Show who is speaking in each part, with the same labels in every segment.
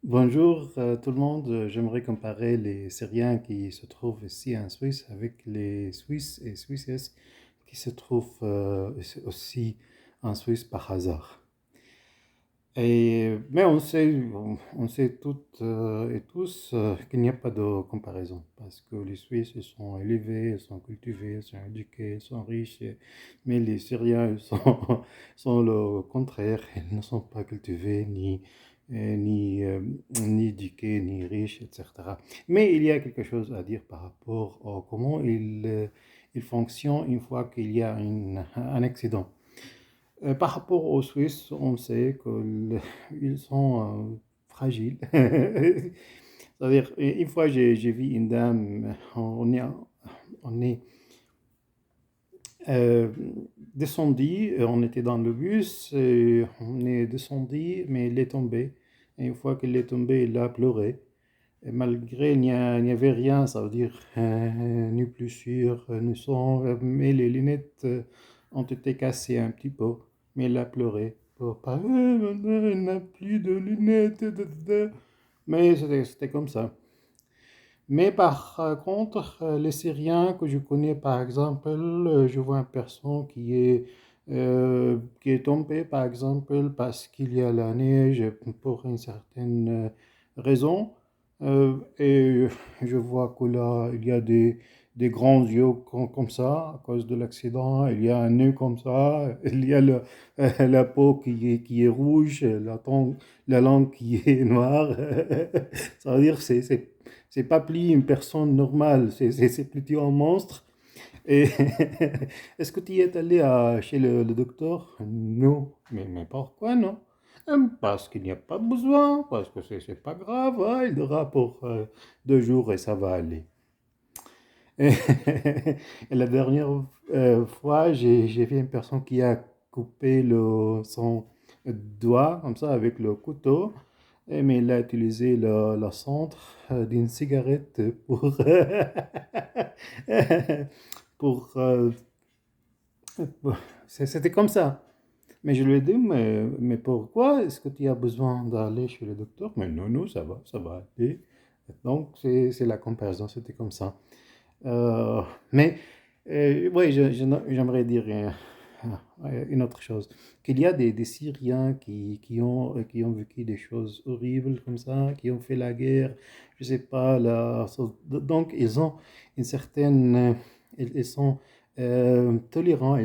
Speaker 1: Bonjour tout le monde. J'aimerais comparer les Syriens qui se trouvent ici en Suisse avec les Suisses et Suissesses qui se trouvent aussi en Suisse par hasard. Mais on sait toutes et tous qu'il n'y a pas de comparaison parce que les Suisses ils sont élevés, ils sont cultivés, ils sont éduqués, ils sont riches, mais les Syriens ils sont, sont le contraire, ils ne sont pas cultivés ni éduqués, ni riches, etc. Mais il y a quelque chose à dire par rapport à comment ils fonctionnent une fois qu'il y a un accident. Par rapport aux Suisses, on sait qu'ils sont fragiles. C'est-à-dire, une fois, j'ai vu une dame, on est euh, descendu, on était dans le bus, et on est descendu, mais elle est tombée. Et une fois qu'elle est tombée, elle a pleuré. Et malgré, il n'y avait rien, ça veut dire ni blessure, ni sang, mais les lunettes ont été cassées un petit peu, mais elle a pleuré. Pas, maintenant, elle n'a plus de lunettes, mais c'était comme ça. Mais par contre, les Syriens que je connais, par exemple, je vois une personne qui est tombée, par exemple, parce qu'il y a la neige pour une certaine raison. Et je vois que là, il y a des grands yeux comme ça à cause de l'accident. Il y a un nez comme ça. Il y a la peau qui est rouge, la langue qui est noire. Ça veut dire que c'est pas plus une personne normale, c'est plutôt un monstre. Et est-ce que tu y es allé chez le docteur? Non. Mais pourquoi non? Parce qu'il n'y a pas besoin, parce que c'est pas grave, hein, il aura pour 2 jours et ça va aller. Et, et la dernière fois, j'ai vu une personne qui a coupé son doigt comme ça avec le couteau. Mais il a utilisé la centre d'une cigarette pour c'était comme ça. Mais je lui ai dit, mais pourquoi est-ce que tu as besoin d'aller chez le docteur? Mais non, non, ça va aller. Donc, c'est la comparaison, c'était comme ça. Euh, mais, oui, j'aimerais dire une autre chose, qu'il y a des Syriens qui ont vécu des choses horribles comme ça, qui ont fait la guerre, je sais pas, donc ils ont une certaine, ils sont tolérants,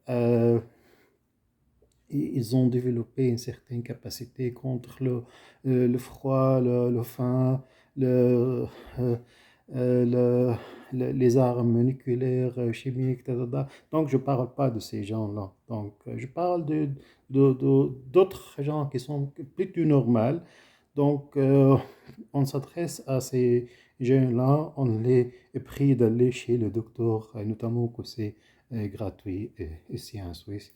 Speaker 1: euh, ils ont développé une certaine capacité contre le froid, le faim, le, euh, les armes nucléaires, chimiques, ta. Donc, je ne parle pas de ces gens-là. Donc, je parle d'autres gens qui sont plutôt normaux. Donc, on s'adresse à ces jeunes-là, on les prie d'aller chez le docteur, notamment que c'est gratuit ici en Suisse.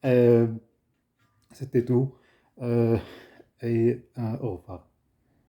Speaker 1: Euh, C'était tout. Euh, et au revoir.